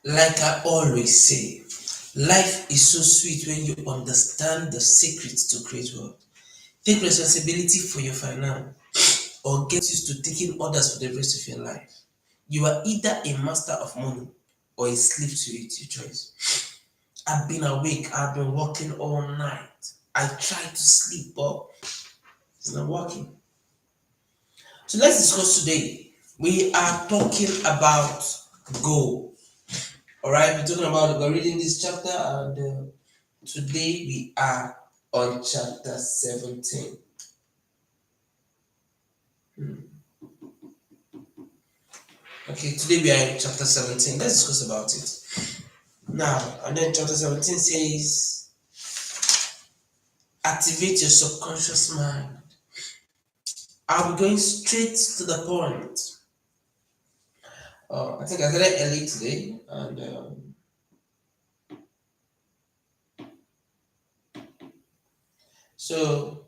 Like I always say, life is so sweet when you understand the secrets to create wealth. Take responsibility for your finance or get used to taking orders for the rest of your life. You are either a master of money or a slave to it, your choice. I've been awake, I've been working all night. I try to sleep, but it's not working. So let's discuss today. We are talking about goal. All right, we're talking about we're reading this chapter, and today we are on chapter 17. Okay, today we are in chapter 17. Let's discuss about it. Now, and then chapter 17 says, activate your subconscious mind. I'll be going straight to the point. I think I started early today, and so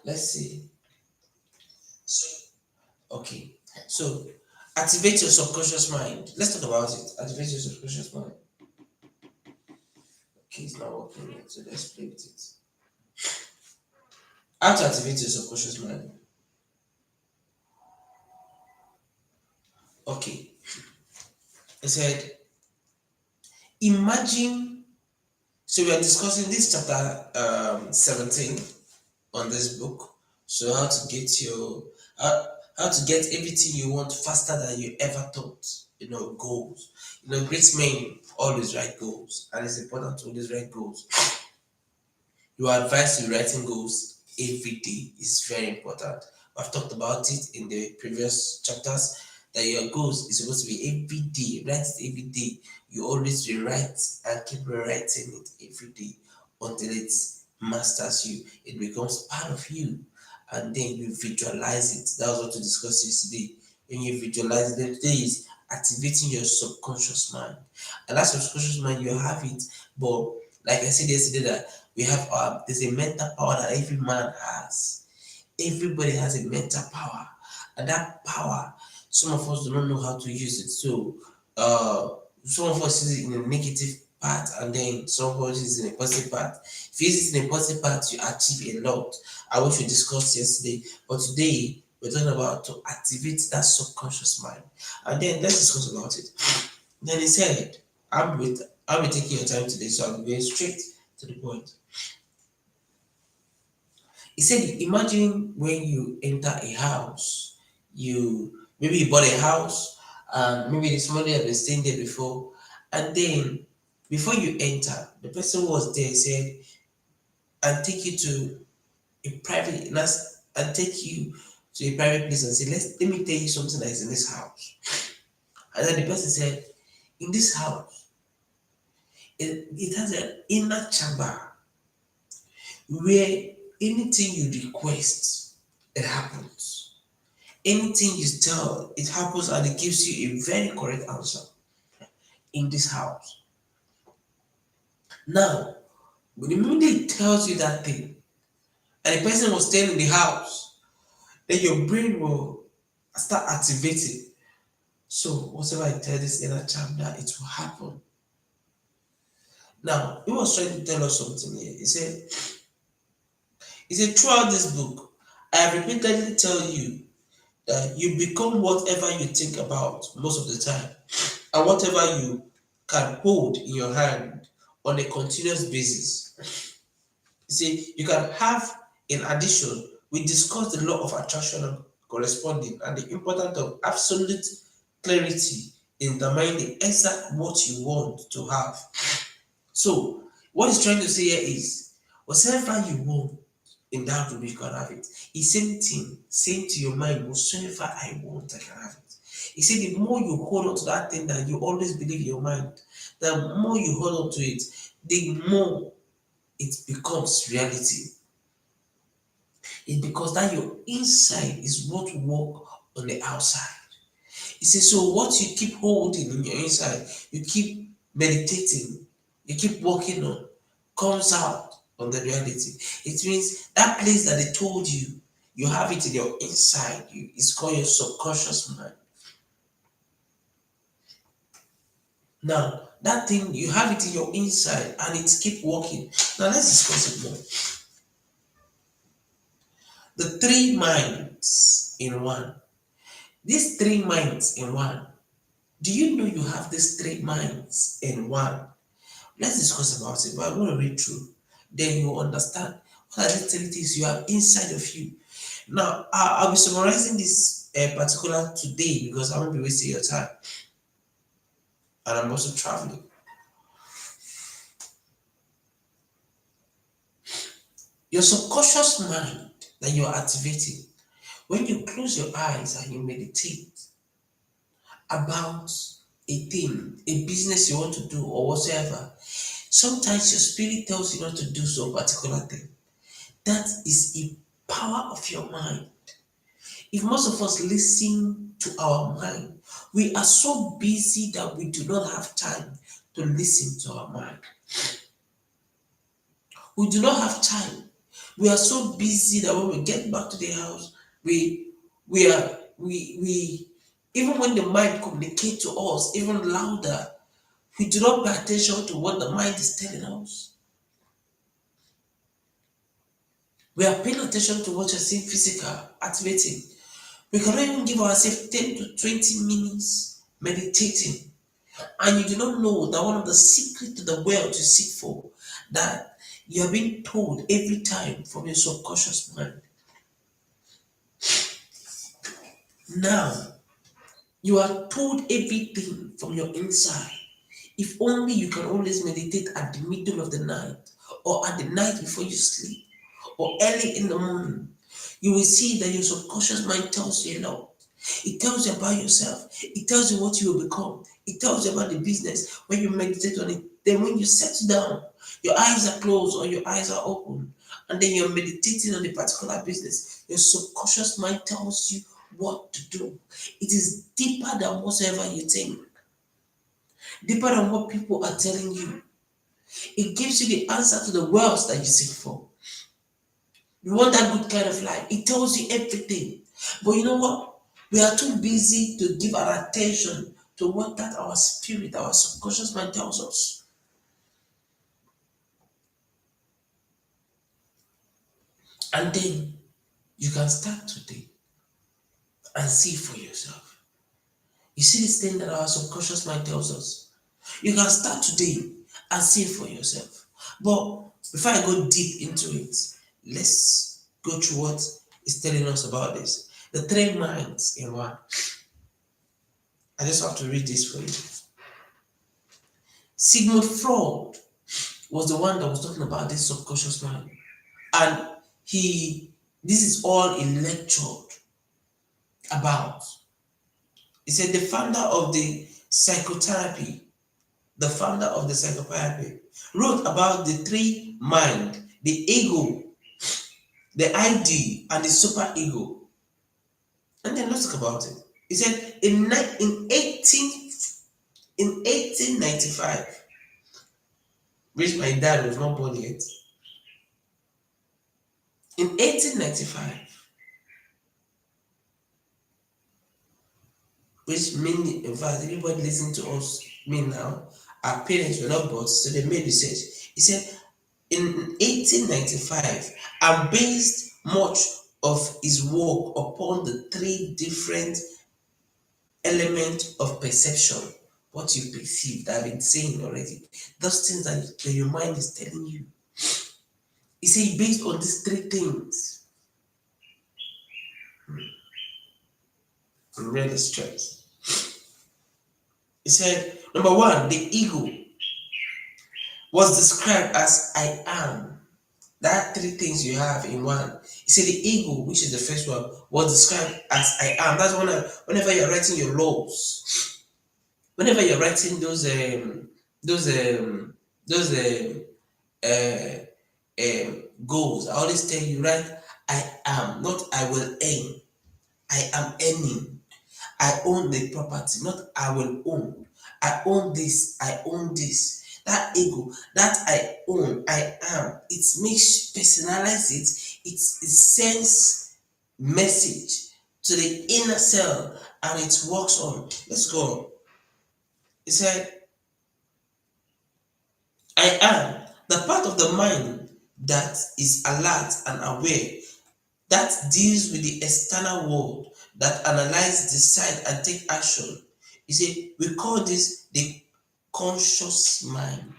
let's see. Okay, so activate your subconscious mind. Let's talk about it. Activate your subconscious mind. Okay, it's not working yet, so let's play with it. How to activate your subconscious mind? Okay, I said, imagine. So we are discussing this chapter 17 on this book. So how to get everything you want faster than you ever thought. Goals. Great men always write goals, and it's important to always write goals. You are advised to be writing goals every day. It's very important. I've talked about it in the previous chapters that your goals is supposed to be every day. Write it every day. You always rewrite and keep rewriting it every day until it masters you. It becomes part of you. And then you visualize it. That was what we discussed yesterday. When you visualize it, today is activating your subconscious mind. And that subconscious mind, you have it. But like I said yesterday, that we have there's a mental power that every man has. Everybody has a mental power, and that power, some of us do not know how to use it. So some of us use it in a negative part, and then some of us use it in a positive part. If you use it in a positive part, you achieve a lot. I wish we discussed yesterday, but today we're talking about to activate that subconscious mind. And then let's discuss about it. Then he said, I'll be taking your time today, so I'll be going straight to the point. He said, imagine when you enter a house, maybe you bought a house, and maybe the somebody has been staying there before, and then before you enter, the person who was there said, and take you to a private and take you to a private place and say, let me tell you something that is in this house. And then the person said, in this house, it has an inner chamber where anything you request, it happens. Anything you tell, it happens, and it gives you a very correct answer in this house. Now, when the moment it tells you that thing, and the person was staying in the house, then your brain will start activating. So whatever I tell this inner child that it will happen. Now, he was trying to tell us something here. He said, throughout this book, I have repeatedly tell you that you become whatever you think about most of the time, and whatever you can hold in your hand on a continuous basis. You see, you can have, in addition, we discussed the law of attraction and corresponding and the importance of absolute clarity in the mind exact what you want to have. So, what he's trying to say here is, whatever you want in that room, you can have it. It's same thing, same to your mind, whatsoever I want, I can have it. He said, the more you hold on to that thing that you always believe in your mind, the more you hold on to it, the more it becomes reality. It's because that your inside is what work on the outside. He says, so what you keep holding in your inside, you keep meditating, you keep working on, comes out on the reality. It means that place that they told you, you have it in your inside. It's called your subconscious mind. Now, That thing, you have it in your inside and it keep working. Now let's discuss it more. The three minds in one. These three minds in one. Do you know you have these three minds in one? Let's discuss about it, but I'm going to read through. Then you understand what are the three things you have inside of you. Now, I'll be summarizing this particular today because I won't be wasting your time. And I'm also traveling. Your subconscious mind that you're activating, when you close your eyes and you meditate about a thing, a business you want to do, or whatsoever, sometimes your spirit tells you not to do so particular thing. That is a power of your mind. If most of us listen to our mind, we are so busy that we do not have time to listen to our mind. We do not have time. We are so busy that when we get back to the house, we even when the mind communicates to us even louder, we do not pay attention to what the mind is telling us. We are paying attention to what you're saying physical, activating. We cannot even give ourselves 10 to 20 minutes meditating. And you do not know that one of the secrets to the world you seek for, that you are being told every time from your subconscious mind. Now, you are told everything from your inside. If only you can always meditate at the middle of the night, or at the night before you sleep, or early in the morning, you will see that your subconscious mind tells you a lot. It tells you about yourself. It tells you what you will become. It tells you about the business when you meditate on it. Then when you settle down, your eyes are closed or your eyes are open, and then you're meditating on a particular business. Your subconscious mind tells you what to do. It is deeper than whatsoever you think, deeper than what people are telling you. It gives you the answer to the wealth that you seek for. You want that good kind of life. It tells you everything. But you know what? We are too busy to give our attention to what that our spirit, our subconscious mind tells us. And then you can start today and see for yourself. You see this thing that our subconscious mind tells us. You can start today and see for yourself. But before I go deep into it, let's go through what is telling us about this. The three minds in one. I just have to read this for you. Sigmund Freud was the one that was talking about this subconscious mind. And this is all he lectured about. He said the founder of the psychotherapy, wrote about the three mind, the ego, the ID, and the super ego. And then let's talk about it. He said in 1895, which my dad was not born yet. In 1895, which mainly, in fact, everybody listening to us, me now, our parents were not born, so they made research. He said, in 1895, and based much of his work upon the three different elements of perception, what you perceive, that I've been saying already, those things that your mind is telling you. He said, based on these three things, I'm really stressed. He said, number one, the ego was described as I am. That three things you have in one. He said the ego, which is the first one, was described as I am. That's whenever you're writing your laws, whenever you're writing those those uh, goals, I always tell you, right? I am, not I will earn. I am earning. I own the property, not I will own. I own this, I own this. That ego, that I own, I am, it makes personalize it, it sends message to the inner cell and it works on. Let's go. It said, I am the part of the mind that is alert and aware, that deals with the external world, that analyze, decide, and take action. You see, we call this the conscious mind.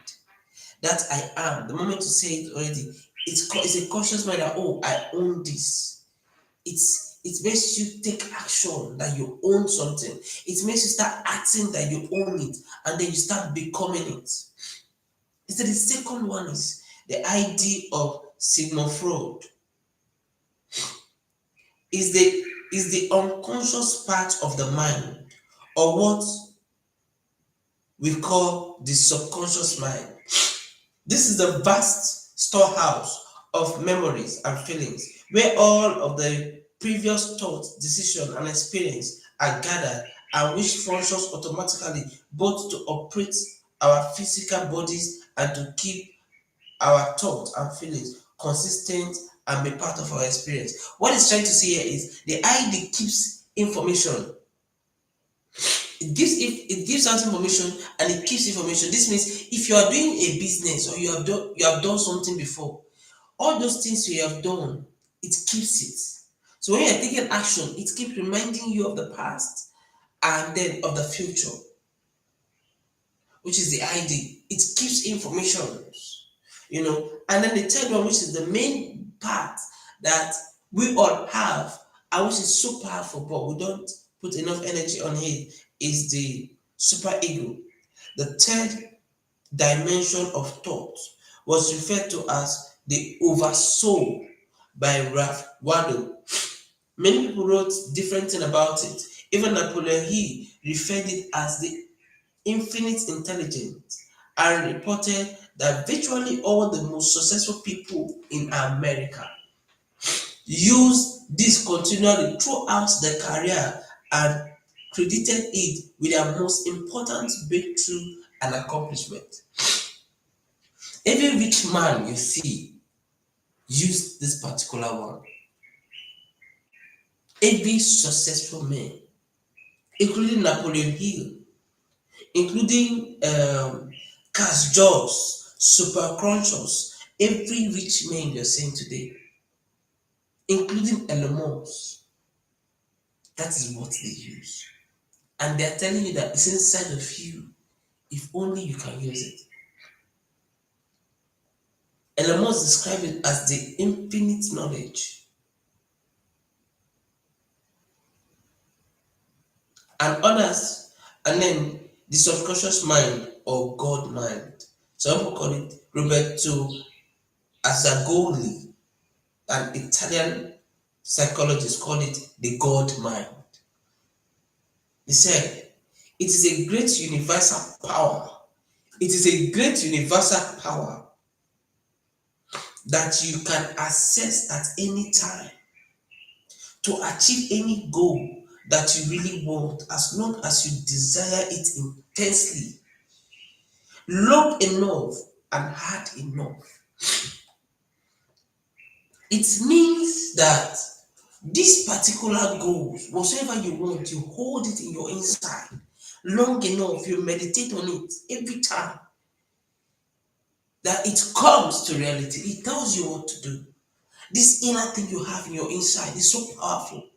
That I am. The moment you say it already, it's a conscious mind that, oh, I own this. It makes you take action that you own something. It makes you start acting that you own it, and then you start becoming it. So the second one is the idea of Sigmund Freud is the unconscious part of the mind, or what we call the subconscious mind. This is the vast storehouse of memories and feelings where all of the previous thoughts, decision, and experience are gathered, and which functions automatically both to operate our physical bodies and to keep our thoughts and feelings consistent and be part of our experience. What it's trying to say here is the ID keeps information. It gives out information and it keeps information. This means if you are doing a business or you have done something before, all those things you have done, it keeps it. So when you're taking action, it keeps reminding you of the past and then of the future, which is the ID. It keeps information, And then the third one, which is the main part that we all have, and which is so powerful, but we don't put enough energy on it, is the super ego. The third dimension of thought was referred to as the oversoul by Ralph Waldo. Many people wrote different things about it. Even Napoleon Hill referred it as the infinite intelligence and reported that virtually all the most successful people in America use this continually throughout their career and credited it with their most important breakthrough and accomplishment. Every rich man you see used this particular one. Every successful man, including Napoleon Hill, including Cass Jobs, Superconscious, every rich man you're seeing today, including Elon Musk, that is what they use. And they're telling you that it's inside of you, if only you can use it. Elon Musk described it as the infinite knowledge. And others, and then the subconscious mind or God mind. Some people call it Roberto Azzagoli, an Italian psychologist, called it the God mind. He said, it is a great universal power. It is a great universal power that you can access at any time to achieve any goal that you really want, as long as you desire it intensely, long enough, and hard enough. It means that these particular goals, whatever you want, you hold it in your inside long enough, you meditate on it every time that it comes to reality. It tells you what to do. This inner thing you have in your inside is so powerful,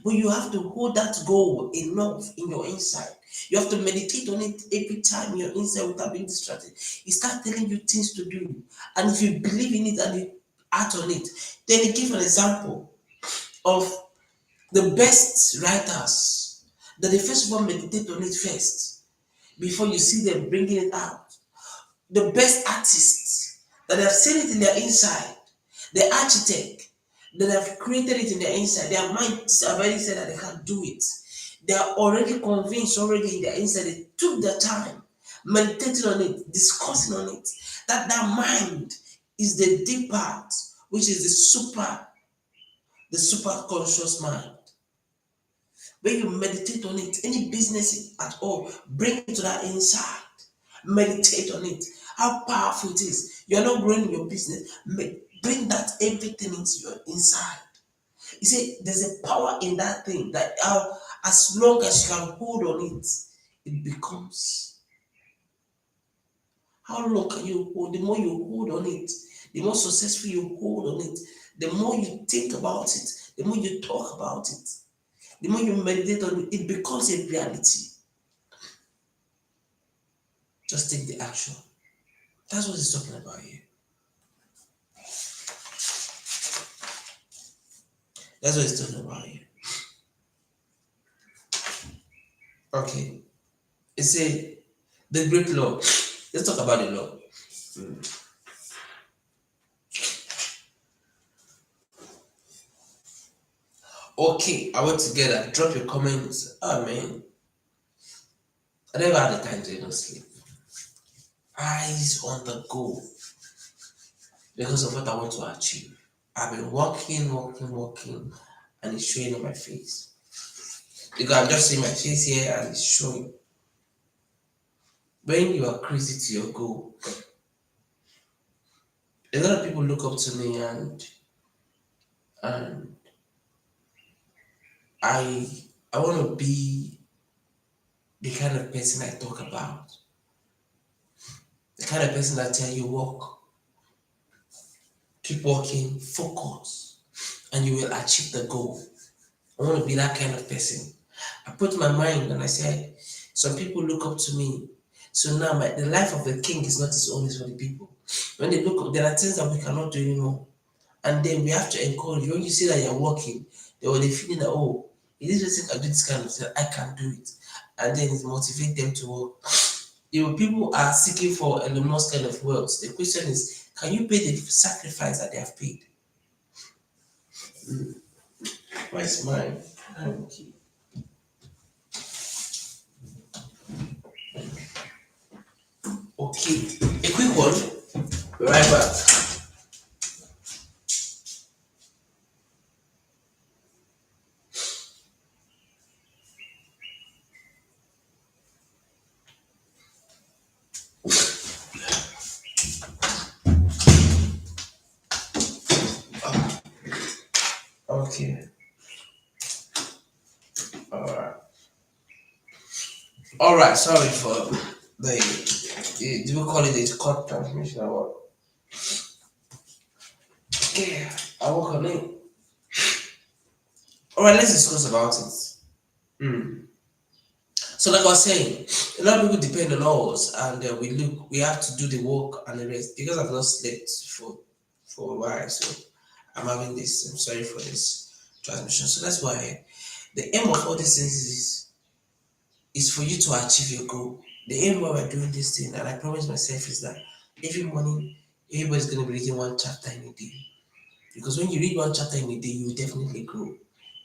but you have to hold that goal enough in your inside. You have to meditate on it every time you're inside without being distracted. It starts telling you things to do, and if you believe in it and you act on it, then it gives an example of the best writers that they first of all meditate on it first before you see them bringing it out. The best artists that have seen it in their inside, the architect that have created it in their inside, their minds have already said that they can do it. They are already convinced already in their inside. They took their time, meditating on it, discussing on it. That mind is the deep part, which is the super conscious mind. When you meditate on it, any business at all, bring it to that inside. Meditate on it. How powerful it is. You're not growing your business. Bring that everything into your inside. You see, there's a power in that thing that as long as you can hold on it, it becomes. How long can you hold? The more you hold on it, the more successful you hold on it, the more you think about it, the more you talk about it, the more you meditate on it, it becomes a reality. Just take the action. That's what he's talking about here. That's what he's talking about here. Okay. It's the great law. Let's talk about the law. Okay, I want to get that. Drop your comments. Oh man, I never had the time to even sleep. Eyes on the goal because of what I want to achieve. I've been working, and it's showing on my face. Because I'm just seeing my face here and it's showing. When you are crazy to your goal, a lot of people look up to me and I I want to be the kind of person I talk about, the kind of person that tell you walk, keep walking, focus, and you will achieve the goal. I want to be that kind of person. I put my mind and I say, some people look up to me. So now the life of the king is not his own, it's for the people. When they look up, there are things that we cannot do anymore. And then we have to encourage. When you see that you're working, they will be feeling that, oh, if this person can do this kind of thing, I can do it. And then it motivate them to work. People are seeking for Elon Musk kind of wealth. The question is, can you pay the sacrifice that they have paid? Where's mine? Okay. Okay. A quick one. Right back. Okay. Alright. Alright, sorry for do we call it a cut transmission or what? Okay, I'll work on it. Alright, let's discuss about it. So like I was saying, a lot of people depend on us and we have to do the work and the rest. Because I've not slept for a while, so I'm having this, I'm sorry for this transmission. So that's why the aim of all these things is for you to achieve your goal. The aim why we're doing this thing, and I promise myself, is that every morning, everybody's going to be reading one chapter in a day. Because when you read one chapter in a day, you will definitely grow.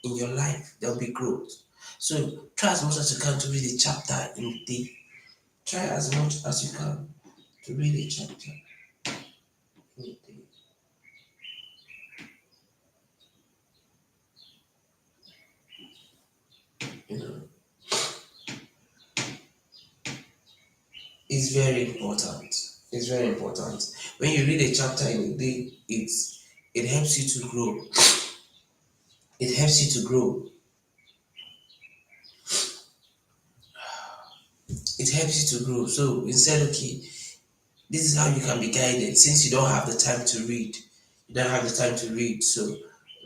In your life, there will be growth. So try as much as you can to read a chapter in a day. Try as much as you can to read a chapter in a day. You know, it's very important. It's very important. When you read a chapter in a day, it helps you to grow. It helps you to grow. It helps you to grow. So instead, okay, this is how you can be guided since you don't have the time to read. You don't have the time to read. So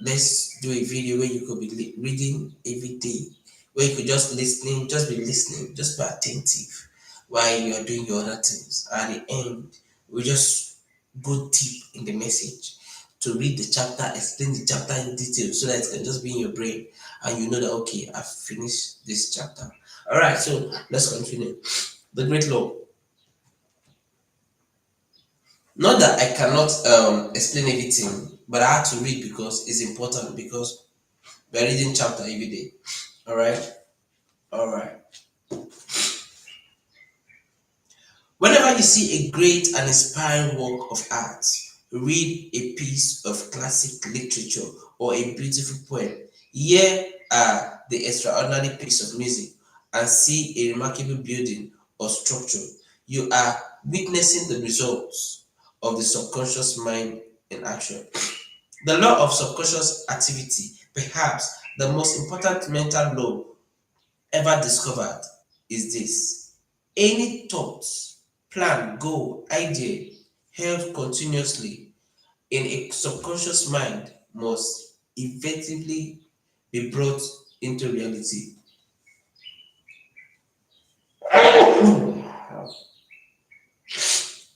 let's do a video where you could be reading every day, where you could just be listening, just be attentive while you are doing your other things. At the end, we just go deep in the message to read the chapter, explain the chapter in detail so that it can just be in your brain and you know that okay, I've finished this chapter. All right, so let's continue. The great law. Not that I cannot explain everything, but I had to read because it's important because we're reading chapter every day. All right, all right. Whenever you see a great and inspiring work of art, read a piece of classic literature or a beautiful poem, hear the extraordinary piece of music, and see a remarkable building or structure, you are witnessing the results of the subconscious mind in action. The law of subconscious activity, perhaps the most important mental law ever discovered, is this: any thought plan, goal, idea held continuously in a subconscious mind must effectively be brought into reality.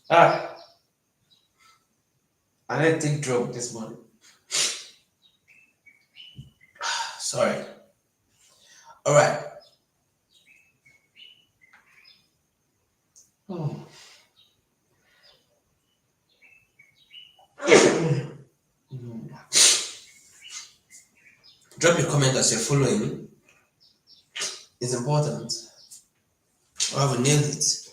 Ah, I didn't take drug this morning. Sorry. All right. Oh. Drop your comment as you're following. It's important. I will nail it.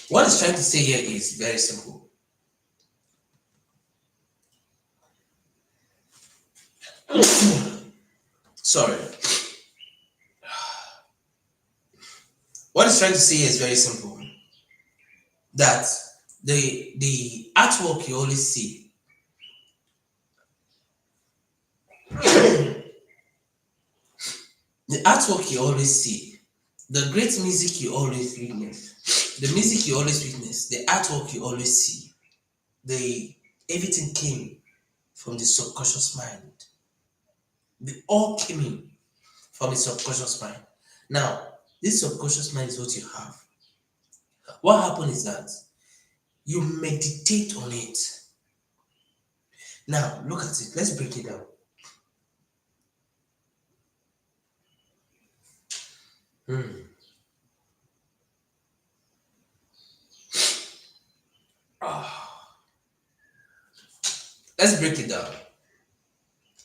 What it's trying to say here is very simple. Sorry. What it's trying to say here is very simple. That the artwork you always see, the artwork you always see, the great music you always witness, the music you always witness, the artwork you always see, the everything came from the subconscious mind. They all came in from the subconscious mind. Now, this subconscious mind is what you have. What happens is that you meditate on it. Now, look at it. Let's break it down. Hmm. Ah. Let's break it down.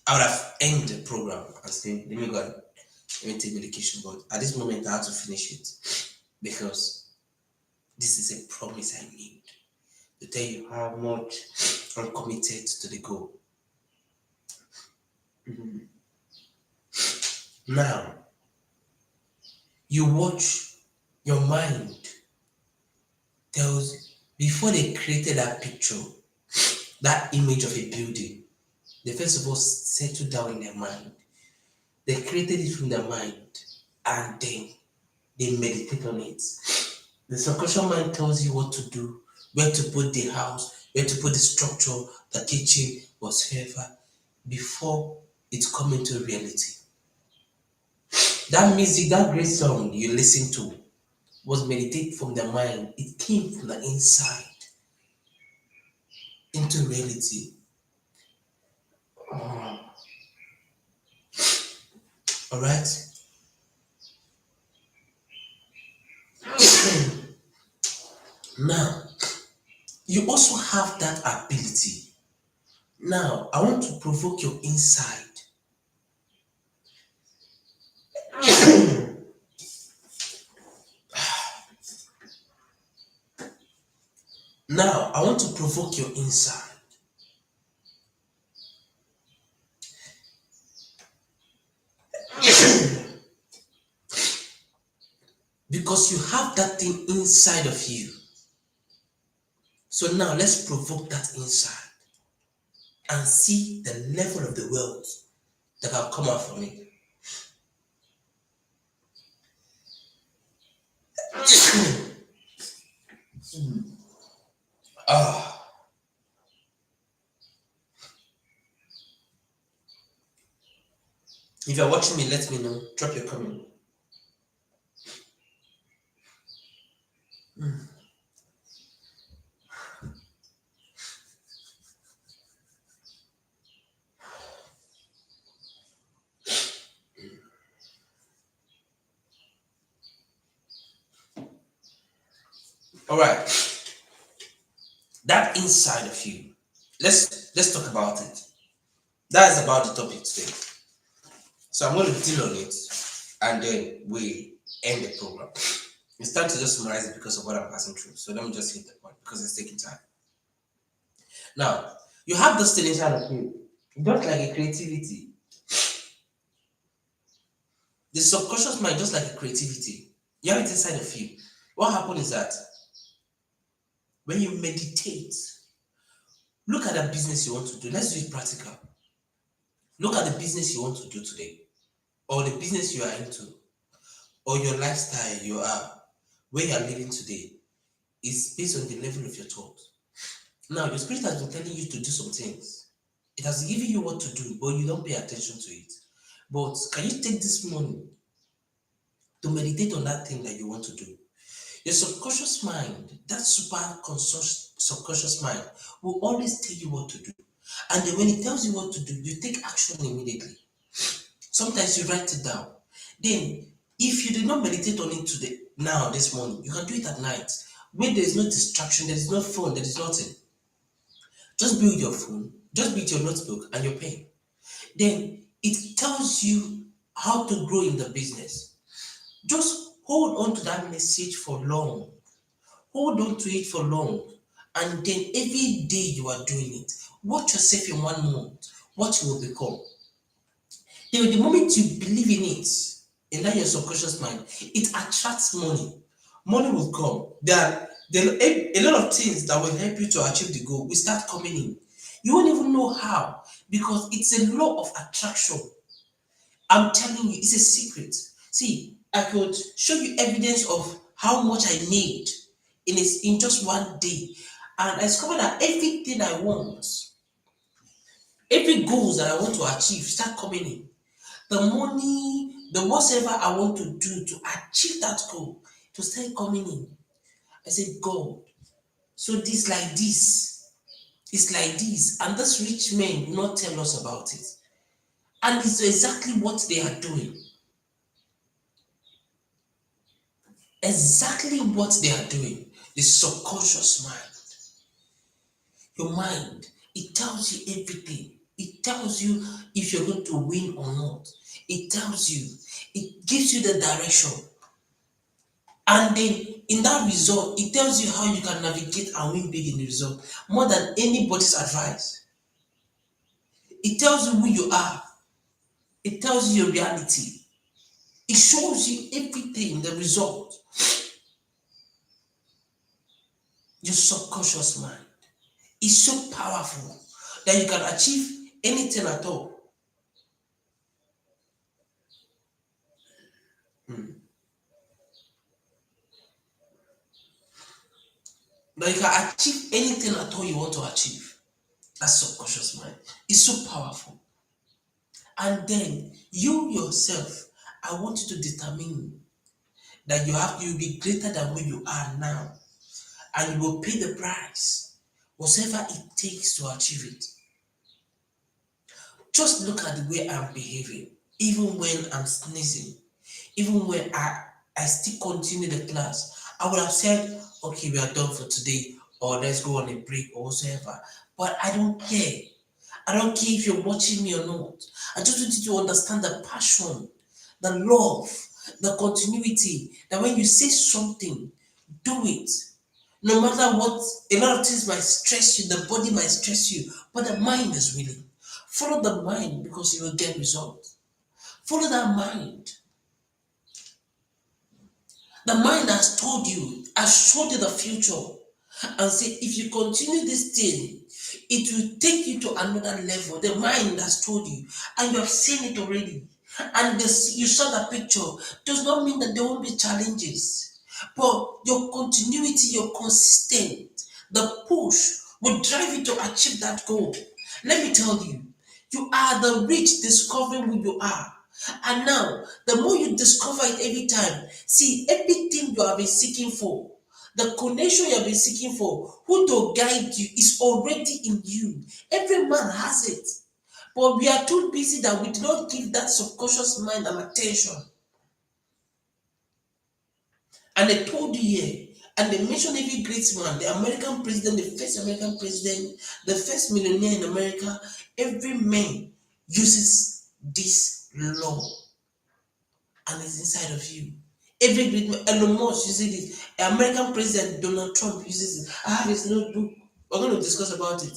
I would have ended the program and say, let me take medication, but at this moment I have to finish it because this is a promise I made to tell you how much I'm committed to the goal. Mhm. Now, you watch your mind tells before they created that picture, that image of a building, they first of all settled down in their mind. They created it from their mind and then they meditate on it. The subconscious mind tells you what to do, where to put the house, where to put the structure, the kitchen, whatsoever, before it comes into reality. That music, that great song you listen to was meditated from the mind. It came from the inside into reality. All right. Now, you also have that ability. Now, I want to provoke your inside. Now, I want to provoke your inside. Because you have that thing inside of you. So now let's provoke that inside and see the level of the world that can come out from it. Ah, if you're watching me, let me know. Drop your comment. All right, that inside of you. Let's talk about it. That is about the topic today. So I'm going to deal on it, and then we end the program. It's time to just summarize it because of what I'm passing through. So let me just hit the point because it's taking time. Now, you have this thing inside of you, just like a creativity. The subconscious mind, just like a creativity, you have it inside of you. What happens is that when you meditate, look at the business you want to do. Let's do it practical. Look at the business you want to do today. or the business you are into, or your lifestyle you are, where you are living today, is based on the level of your thought. Now, your spirit has been telling you to do some things. It has given you what to do, but you don't pay attention to it. But can you take this morning to meditate on that thing that you want to do? Your subconscious mind, that super conscious subconscious mind, will always tell you what to do. And then when it tells you what to do, you take action immediately. Sometimes you write it down. Then, if you did not meditate on it today, now, this morning, you can do it at night. When there is no distraction, there is no phone, there is nothing. Just be with your phone, just be with your notebook and your pen. Then it tells you how to grow in the business. Just hold on to that message for long. Hold on to it for long. And then every day you are doing it, watch yourself in 1 month, what you will become. Then the moment you believe in it, in that your subconscious mind, it attracts money. Money will come. There are a lot of things that will help you to achieve the goal will start coming in. You won't even know how because it's a law of attraction. I'm telling you, it's a secret. See, I could show you evidence of how much I made in just 1 day. And I discovered that everything I want, every goals that I want to achieve start coming in. The money, the whatever I want to do to achieve that goal, to start coming in. I said, God, so this like this, it's like this, and this rich men will not tell us about it. And it's exactly what they are doing. Exactly what they are doing. The subconscious mind. Your mind, it tells you everything. It tells you if you're going to win or not. It tells you, it gives you the direction. And then in that result, it tells you how you can navigate and win big in the result more than anybody's advice. It tells you who you are, it tells you your reality, it shows you everything, the result. Your subconscious mind is so powerful that you can achieve anything at all. That you can achieve anything at all you want to achieve. That subconscious mind is so powerful. And then you yourself, I want you to determine that you'll be greater than where you are now, and you will pay the price, whatever it takes to achieve it. Just look at the way I'm behaving, even when I'm sneezing, even when I still continue the class. I would have said, okay, we are done for today, or let's go on a break or whatsoever. But I don't care. I don't care if you're watching me or not. I just want you to understand the passion, the love, the continuity, that when you say something, do it. No matter what, a lot of things might stress you, the body might stress you, but the mind is willing. Follow the mind because you will get results. Follow that mind. The mind has told you, has showed you the future, and say, if you continue this thing, it will take you to another level. The mind has told you, and you have seen it already. And this, you saw the picture. Does not mean that there won't be challenges, but your continuity, your consistent, the push will drive you to achieve that goal. Let me tell you, you are the rich discovering who you are. And now, the more you discover it every time, see everything you have been seeking for, the connection you have been seeking for, who to guide you is already in you. Every man has it. But we are too busy that we do not give that subconscious mind an attention. And they told you here, and they mentioned every great man, the American president, the first American president, the first millionaire in America, every man uses this law and it's inside of you. Every great man, Elon Musk uses it. American President Donald Trump uses it. I have his notebook. We're going to discuss about it.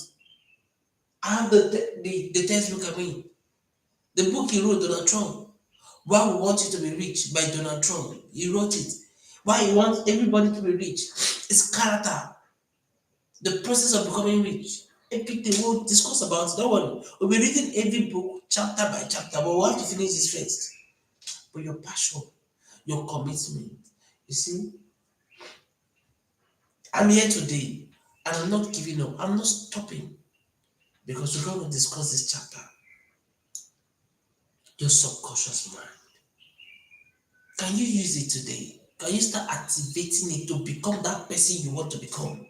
I have the textbook. I mean, the book he wrote, Donald Trump. Why we want you to be rich by Donald Trump. He wrote it. Why he wants everybody to be rich. It's character. The process of becoming rich. Everything we'll discuss about it. Don't worry. We'll be reading every book chapter by chapter, but we have to finish this first. for your passion, your commitment. You see, I'm here today and I'm not giving up. I'm not stopping because we're going to discuss this chapter. Your subconscious mind. Can you use it today? Can you start activating it to become that person you want to become?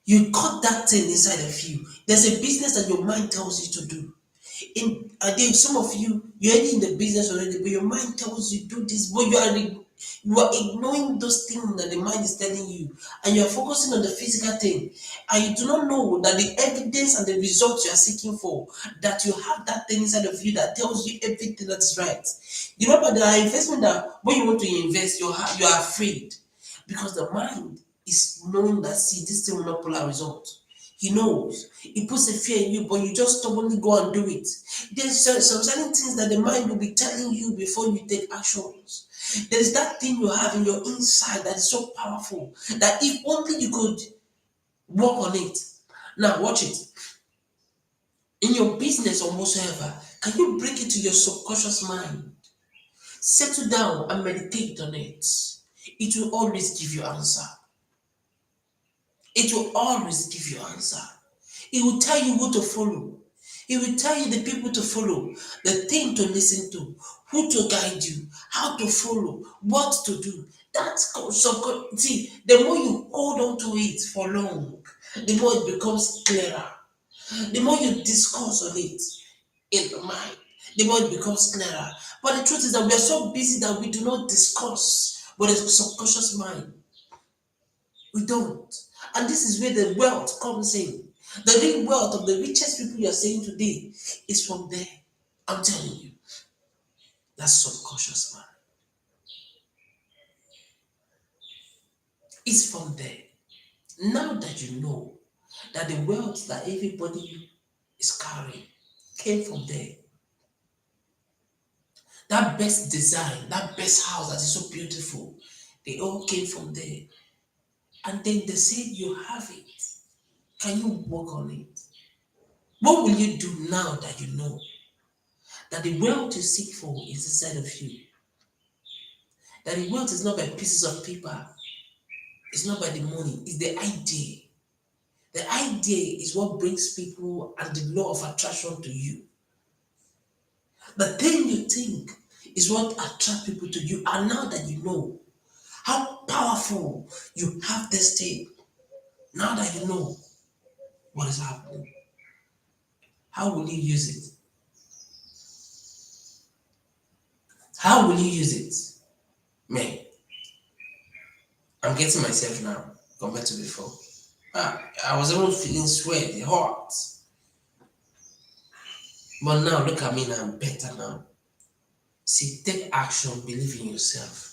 You got that thing inside of you. There's a business that your mind tells you to do. In I think some of you're already in the business already, but your mind tells you do this, but you are ignoring those things that the mind is telling you, and you are focusing on the physical thing, and you do not know that the evidence and the results you are seeking for, that you have that thing inside of you that tells you everything that's right. You remember there are investment that when you want to invest, you are afraid because the mind is knowing that see this thing will not pull out result. He knows. He puts a fear in you, but you just stubbornly go and do it. There's some certain things that the mind will be telling you before you take actions. There's that thing you have in your inside that is so powerful that if only you could work on it. Now, watch it. In your business or whatsoever, can you bring it to your subconscious mind? Settle down and meditate on it. It will always give you answer. It will always give you answer. It will tell you who to follow. It will tell you the people to follow, the thing to listen to, who to guide you, how to follow, what to do. That's so see, the more you hold on to it for long, the more it becomes clearer. The more you discuss on it in the mind, the more it becomes clearer. But the truth is that we are so busy that we do not discuss with the subconscious mind. We don't. And this is where the wealth comes in. The real wealth of the richest people you are saying today is from there. I'm telling you, that's subconscious mind. It's from there. Now that you know that the wealth that everybody is carrying came from there. That best design, that best house that is so beautiful, they all came from there. And then they said you have it. Can you work on it? What will you do now that you know that the wealth you seek for is inside of you? That the wealth is not by pieces of paper, it's not by the money, it's the idea. The idea is what brings people and the law of attraction to you. The thing you think is what attracts people to you. And now that you know how powerful you have this thing, now that you know what is happening, how will you use it? How will you use it? Man, I'm getting myself now compared to before. I was even feeling sweaty, hot. But now look at me now, I'm better now. See, take action, believe in yourself.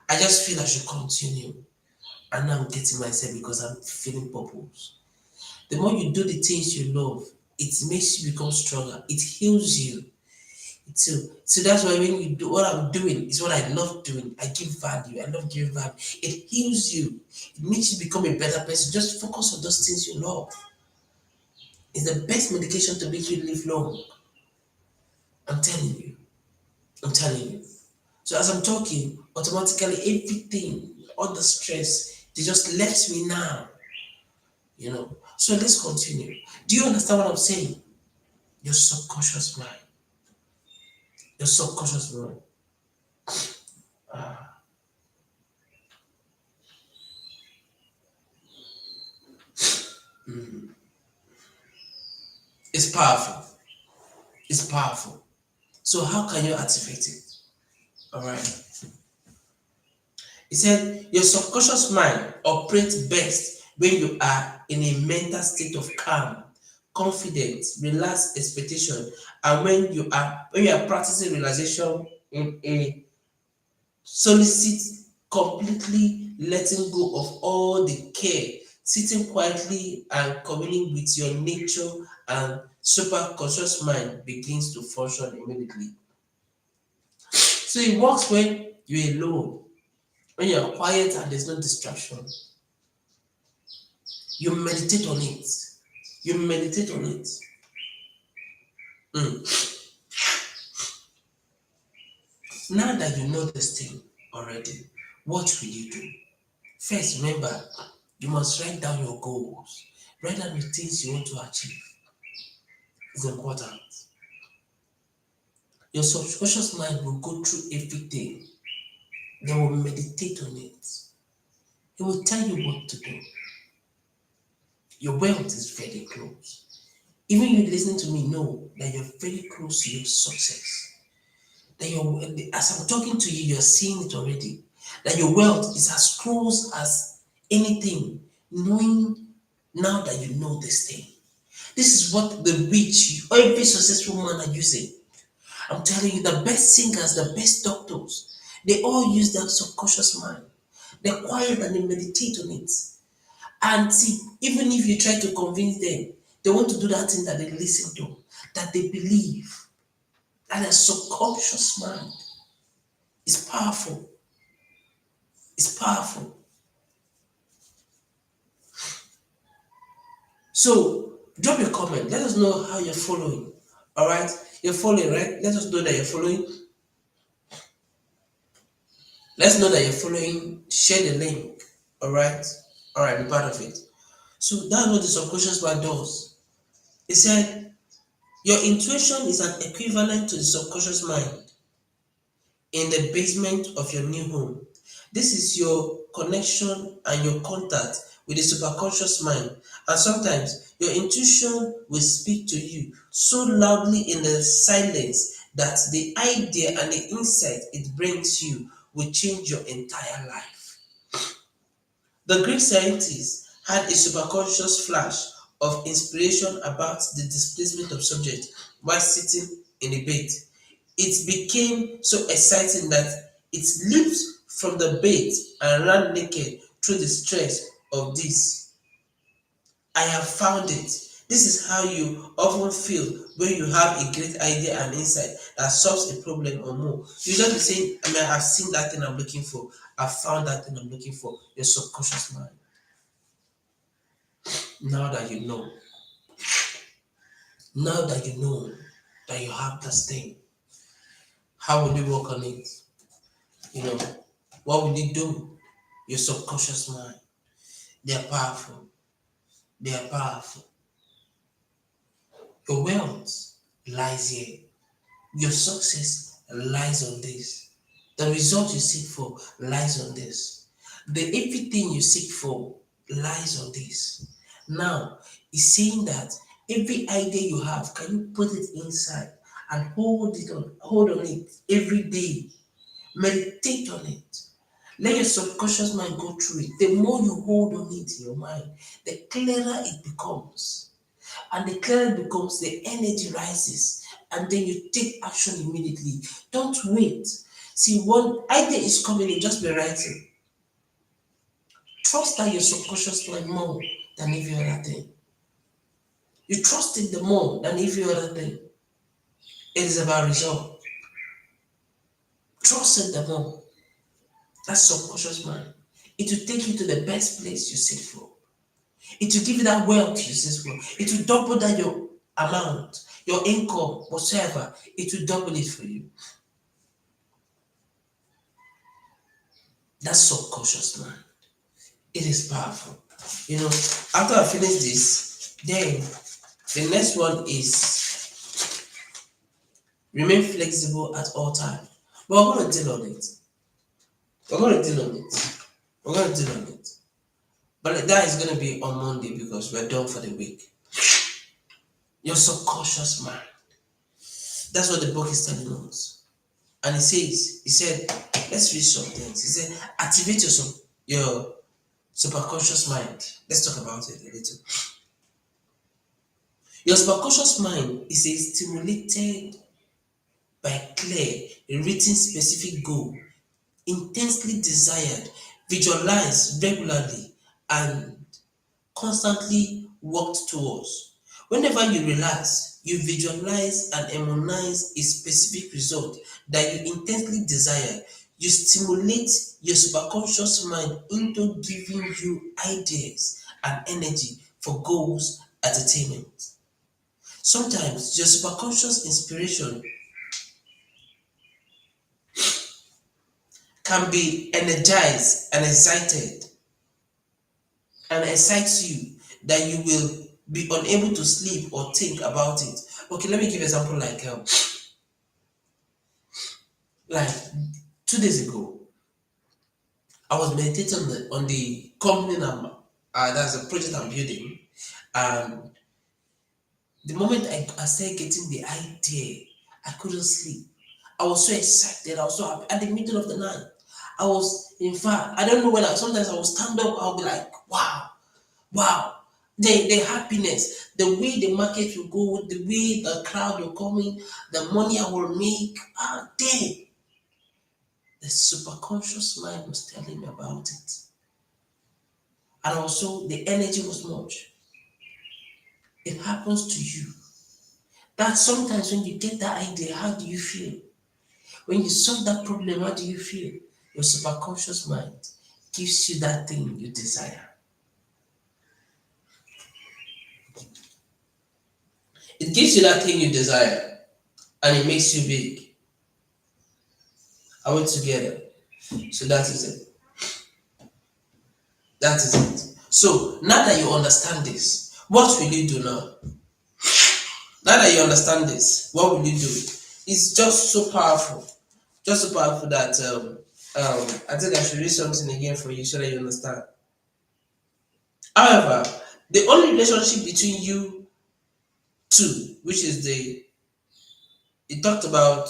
I just feel I should continue. And now I'm getting myself because I'm feeling purpose. The more you do the things you love, it makes you become stronger. It heals you. So that's why when you do what I'm doing is what I love doing. I give value. I love giving value. It heals you. It makes you become a better person. Just focus on those things you love. It's the best medication to make you live long. I'm telling you. I'm telling you. So as I'm talking, automatically everything, all the stress, they just left me now. So let's continue. Do you understand what I'm saying? Your subconscious mind. Your subconscious mind. It's powerful. It's powerful. So how can you activate it? All right. He said your subconscious mind operates best when you are in a mental state of calm, confidence, relaxed expectation, and when you are practicing relaxation in a solicit, completely letting go of all the care, sitting quietly and communing with your nature, and superconscious mind begins to function immediately. So it works when you're alone, when you're quiet and there's no distraction. You meditate on it. You meditate on it. Mm. Now that you know this thing already, what will you do? First, remember, you must write down your goals. Write down the things you want to achieve. It's important. Your subconscious mind will go through everything. They will meditate on it. It will tell you what to do. Your wealth is very close. Even you listening to me know that you're very close to your success. That you're, as I'm talking to you, you're seeing it already. That your wealth is as close as anything, knowing now that you know this thing. This is what the rich, every successful man are using. I'm telling you, the best singers, the best doctors, they all use their subconscious mind. They're quiet and they meditate on it. And see, even if you try to convince them, they want to do that thing that they listen to, that they believe, that their subconscious mind is powerful. It's powerful. So drop your comment. Let us know how you're following. All right, you're following, right? Let us know that you're following. Let's know that you're following. Share the link. All right, be part of it. So that's what the subconscious mind does. It said your intuition is an equivalent to the subconscious mind in the basement of your new home. This is your connection and your contact with the superconscious mind. And sometimes your intuition will speak to you so loudly in the silence that the idea and the insight it brings you will change your entire life. The Greek scientists had a superconscious flash of inspiration about the displacement of subject while sitting in a bed. It became so exciting that it leaped from the bed and ran naked through the stress of this. I have found it. This is how you often feel when you have a great idea and insight that solves a problem or more. You just be saying, I mean, I've seen that thing I'm looking for. I've found that thing I'm looking for. Your subconscious mind. Now that you know, now that you know that you have this thing, how will you work on it? You know, what will you do? Your subconscious mind. They are powerful. They are powerful. Your wealth lies here. Your success lies on this. The result you seek for lies on this. The everything you seek for lies on this. Now, it's saying that every idea you have, can you put it inside and hold on it every day. Meditate on it. Let your subconscious mind go through it. The more you hold on it in your mind, the clearer it becomes. And the clearer it becomes, the energy rises. And then you take action immediately. Don't wait. See, one idea is coming, you just be writing. Trust that your subconscious mind more than every other thing. You trust it the more than every other thing. It is about result. Trust it the more. That's subconscious mind. It will take you to the best place you seek for. It will give you that wealth you seek for. It will double that your amount, your income, whatever. It will double it for you. That's subconscious mind. It is powerful. You know, after I finish this, then the next one is remain flexible at all times. But we're going to deal on it. We're going to deal on it. We're going to deal on it. But that is going to be on Monday because we're done for the week. Your subconscious mind. That's what the book is telling us. And he said, let's read some things. He said, activate your superconscious mind. Let's talk about it a little. Your subconscious mind is a stimulated by clear, written specific goal, intensely desired, visualized regularly, and constantly worked towards. Whenever you relax, you visualize and harmonize a specific result that you intensely desire. You stimulate your subconscious mind into giving you ideas and energy for goals attainment. Sometimes your subconscious inspiration can be energized and excited and excites you that you will be unable to sleep or think about it. Okay, let me give an example like 2 days ago, I was meditating on the company that's a project I'm building. And the moment I started getting the idea, I couldn't sleep. I was so excited. I was so happy. At the middle of the night, I was, in fact, I don't know when sometimes I will stand up, I'll be like, wow, wow. The happiness, the way the market will go, the way the crowd will come in, the money I will make. Then the superconscious mind was telling me about it. And also the energy was much. It happens to you. That sometimes when you get that idea, how do you feel? When you solve that problem, how do you feel? Your superconscious mind gives you that thing you desire. It gives you that thing you desire and it makes you big. Are we together? So that is it. That is it. So now that you understand this, what will you do now? Now that you understand this, what will you do? It's just so powerful. Just so powerful that I think I should read something again for you so that you understand. However, the only relationship between you two, which is the it talked about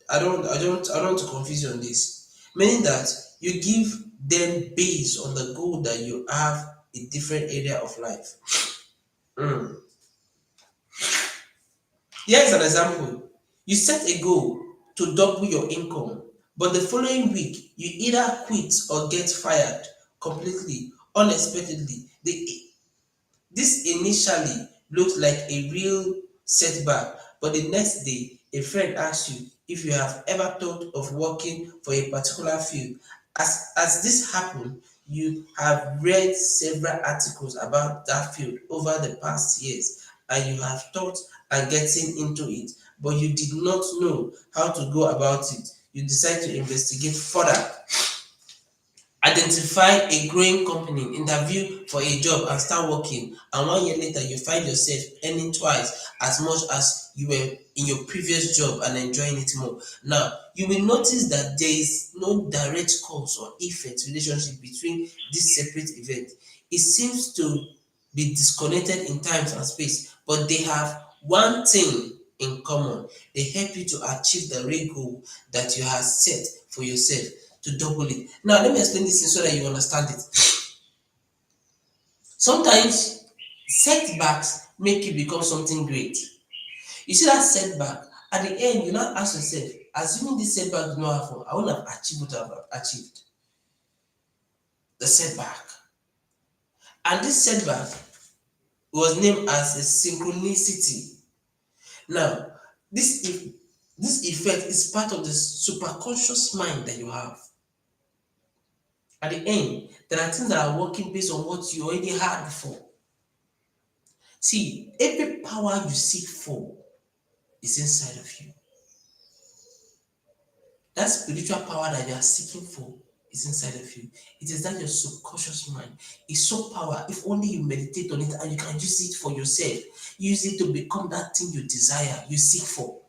I don't want to confuse you on this. Meaning that you give them based on the goal that you have a different area of life. Mm. Here's an example. You set a goal to double your income, but the following week you either quit or get fired completely, unexpectedly. This initially looked like a real setback, but the next day, a friend asks you if you have ever thought of working for a particular field. As this happened, you have read several articles about that field over the past years, and you have thought and getting into it, but you did not know how to go about it. You decide to investigate further, identify a growing company, interview for a job and start working, and 1 year later you find yourself earning twice as much as you were in your previous job and enjoying it more. Now you will notice that there is no direct cause or effect relationship between this separate event. It seems to be disconnected in time and space, but they have one thing in common. They help you to achieve the real goal that you have set for yourself, to double it. Now, let me explain this thing so that you understand it. Sometimes setbacks make you become something great. You see that setback, at the end, you now ask yourself, assuming this setback did not happen, I wouldn't have achieved what I've achieved. The setback. And this setback was named as a synchronicity. Now, this effect is part of the superconscious mind that you have. At the end, there are things that are working based on what you already had before. See, every power you seek for is inside of you. That spiritual power that you are seeking for is inside of you. It is that your subconscious mind is so powerful. If only you meditate on it and you can use it for yourself, use it to become that thing you desire, you seek for.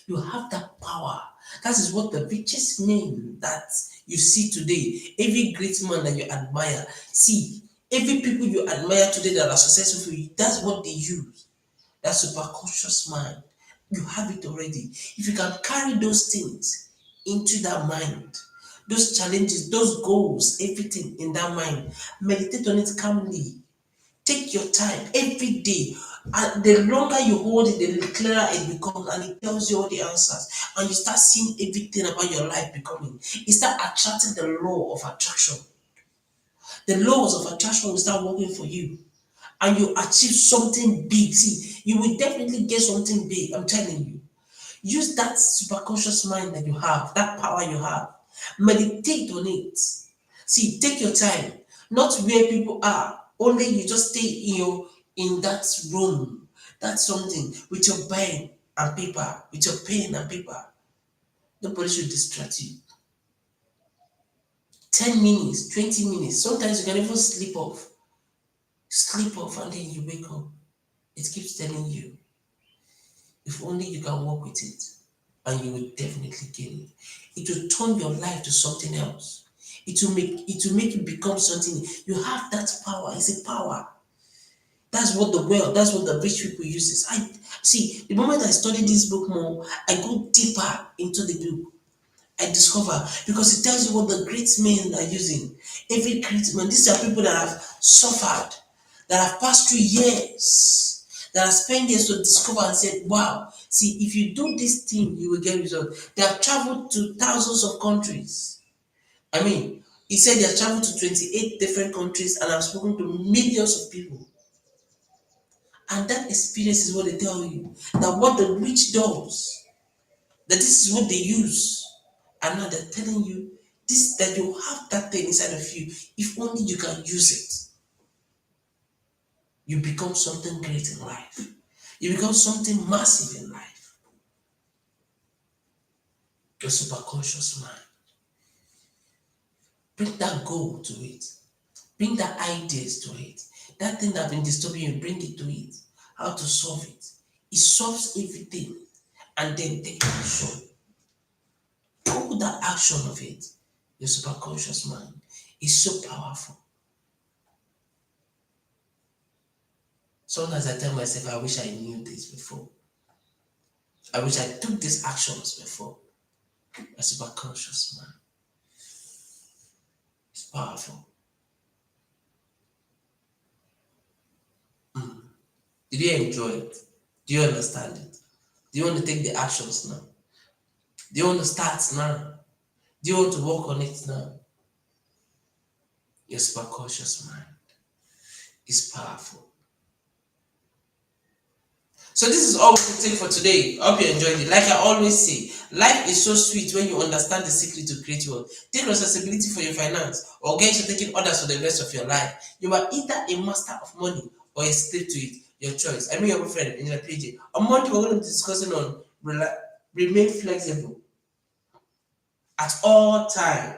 You have that power. That is what the richest men that you see today, every great man that you admire, see, every people you admire today that are successful, that's what they use. That superconscious mind. You have it already. If you can carry those things into that mind, those challenges, those goals, everything in that mind, meditate on it calmly. Take your time every day. And the longer you hold it, the clearer it becomes, and it tells you all the answers. And you start seeing everything about your life becoming. You start attracting the law of attraction. The laws of attraction will start working for you. And you achieve something big. See, you will definitely get something big. I'm telling you. Use that superconscious mind that you have, that power you have. Meditate on it. See, take your time. Not where people are. Only you just stay in that room. That's something with your pen and paper. With your pen and paper. Nobody should distract you. 10 minutes, 20 minutes. Sometimes you can even sleep off, and then you wake up. It keeps telling you, if only you can work with it, and you will definitely gain it. It will turn your life to something else. It will make you become something. You have that power. It's a power. That's what the rich people uses. I see the moment I study this book more, I go deeper into the book. I discover because it tells you what the great men are using. Every great man, these are people that have suffered, that have passed through years, that have spent years to discover and said, wow, see, if you do this thing, you will get results. They have traveled to thousands of countries. I mean, he said they have traveled to 28 different countries and have spoken to millions of people. And that experience is what they tell you. That what the rich does, that this is what they use. And now they're telling you this that you have that thing inside of you. If only you can use it, you become something great in life. You become something massive in life. Your superconscious mind. Bring that goal to it. Bring that ideas to it. That thing that has been disturbing you, bring it to it. How to solve it. It solves everything. And then take action. Put that action of it. Your superconscious mind is so powerful. Sometimes I tell myself, I wish I knew this before. I wish I took these actions before. My superconscious mind is powerful. Did you enjoy it? Do you understand it? Do you want to take the actions now? Do you want to start now? Do you want to work on it now? Your superconscious mind is powerful. So this is all we can take for today. I hope you enjoyed it. Like I always say, life is so sweet when you understand the secret to create wealth. Take responsibility for your finance or get to taking orders for the rest of your life. You are either a master of money or a slave to it. Your choice. I mean your friend Engr PAJ. On Monday we're going to be discussing on remain flexible at all time.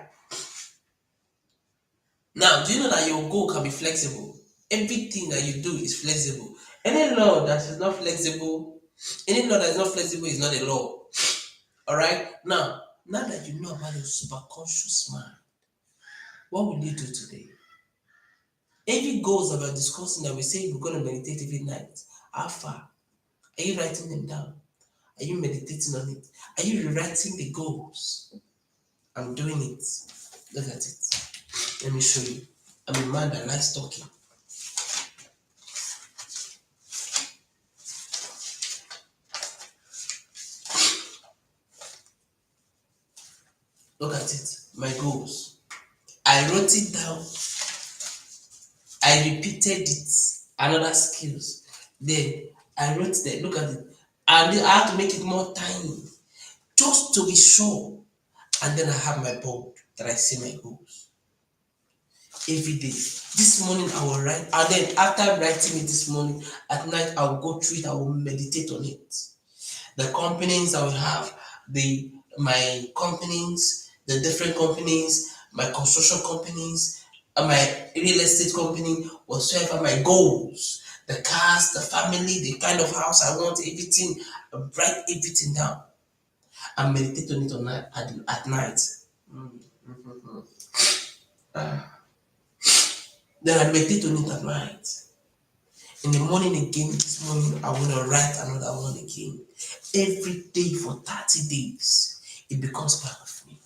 Now, do you know that your goal can be flexible? Everything that you do is flexible. Any law that is not flexible, any law that is not flexible is not a law. Alright? Now that you know about your superconscious mind, what will you do today? Every goals that we're discussing that we say we're gonna meditate every night. How far? Are you writing them down? Are you meditating on it? Are you rewriting the goals? I'm doing it. Look at it. Let me show you. I'm a man that likes talking. Look at it. My goals. I wrote it down. I repeated it. Another skills. Then I wrote that. Look at it. And I have to make it more tiny. Just to be sure. And then I have my board that I see my goals. Every day. This morning I will write. And then after writing it this morning, at night I will go through it. I will meditate on it. The companies I will have, my companies, the different companies, my construction companies, my real estate company, whatsoever my goals, the cars, the family, the kind of house I want, everything. I write everything down and meditate on it at night. Then I meditate on it at night. In the morning again, this morning, I want to write another one again. Every day for 30 days, it becomes part of me.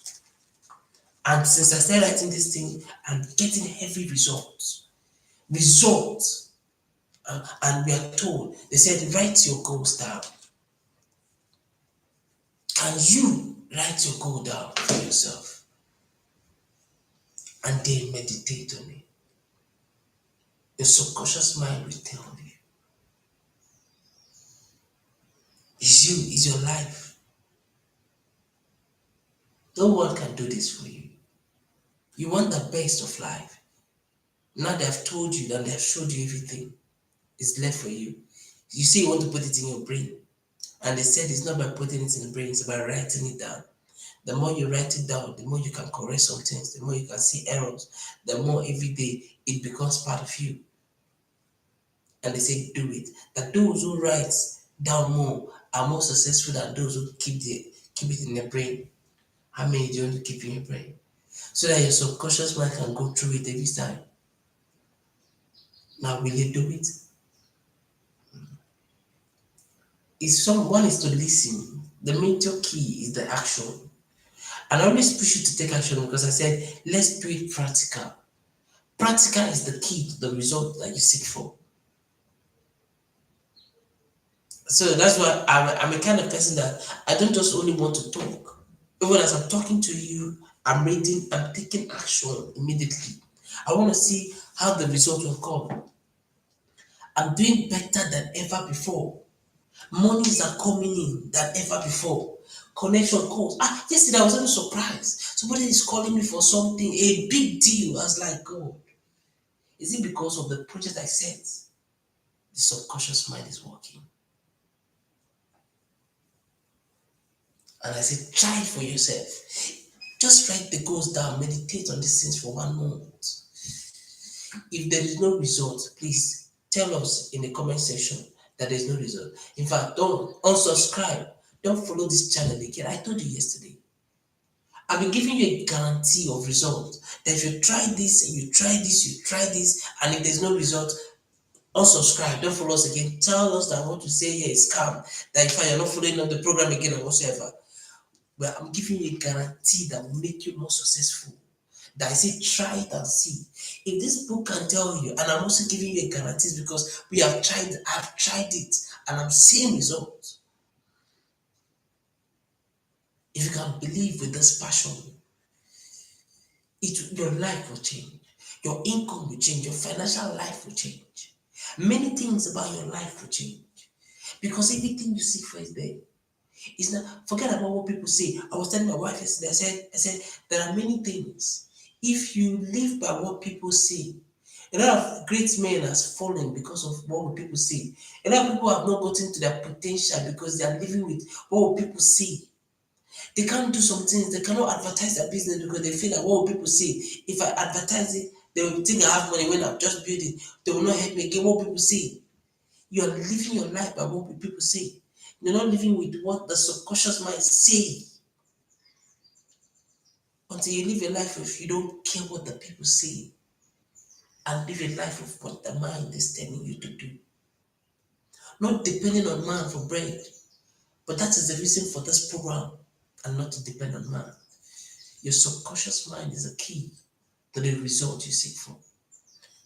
And since I started writing this thing, I'm getting heavy results. Results. And we are told, they said, write your goals down. Can you write your goal down for yourself? And then meditate on it. Your subconscious mind will tell you. It's you, it's your life. No one can do this for you. You want the best of life. Now they have told you and they have showed you everything. It's left for you. You say you want to put it in your brain. And they said it's not by putting it in the brain, it's by writing it down. The more you write it down, the more you can correct some things, the more you can see errors, the more every day it becomes part of you. And they say do it. That those who write down more are more successful than those who keep it in their brain. How many do you want to keep in your brain? So that your subconscious mind can go through it every time. Now will you do it? Is someone is to listen. The major key is the action. And I always push you to take action because I said, let's do it practical. Practical is the key to the result that you seek for. So that's why I'm a kind of person that I don't just only want to talk. Even as I'm talking to you, I'm reading, I'm taking action immediately. I want to see how the result will come. I'm doing better than ever before. Monies are coming in than ever before. Connection calls. Yesterday I was even surprised. Somebody is calling me for something, a big deal. I was like, God, is it because of the project I set? The subconscious mind is working. And I said, try it for yourself. Just write the goals down, meditate on these things for 1 month. If there is no result, please tell us in the comment section that there is no result. In fact, don't unsubscribe. Don't follow this channel again. I told you yesterday. I've been giving you a guarantee of result. That if you try this and you try this, you try this, and if there's no result, unsubscribe. Don't follow us again. Tell us that what you say here is scam. That if you're not following on the program again or whatsoever. But I'm giving you a guarantee that will make you more successful. That I say try it and see. If this book can tell you, and I'm also giving you a guarantee because I've tried it, and I'm seeing results. If you can believe with this passion, your life will change. Your income will change. Your financial life will change. Many things about your life will change. Because everything you seek for is there. It's not forget about what people say. I was telling my wife yesterday, I said, there are many things. If you live by what people say, a lot of great men has fallen because of what will people say. A lot of people have not gotten to their potential because they are living with what will people say. They can't do some things, they cannot advertise their business because they feel like what will people say? If I advertise it, they will think I have money when I've just built it. They will not help me again. What people say? You are living your life by what people say. You're not living with what the subconscious mind say. Until you live a life of you don't care what the people say and live a life of what the mind is telling you to do. Not depending on man for bread. But that is the reason for this program and not to depend on man. Your subconscious mind is a key to the result you seek for.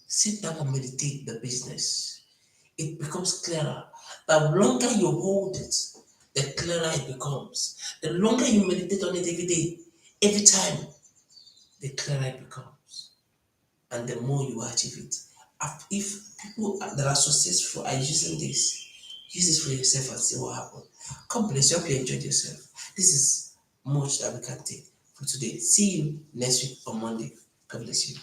Sit down and meditate the business. It becomes clearer. The longer you hold it, the clearer it becomes. The longer you meditate on it every day, every time, the clearer it becomes. And the more you achieve it. If people that are successful are using this, use this for yourself and see what happens. God bless you. Hope you enjoyed yourself. This is much that we can take for today. See you next week on Monday. God bless you.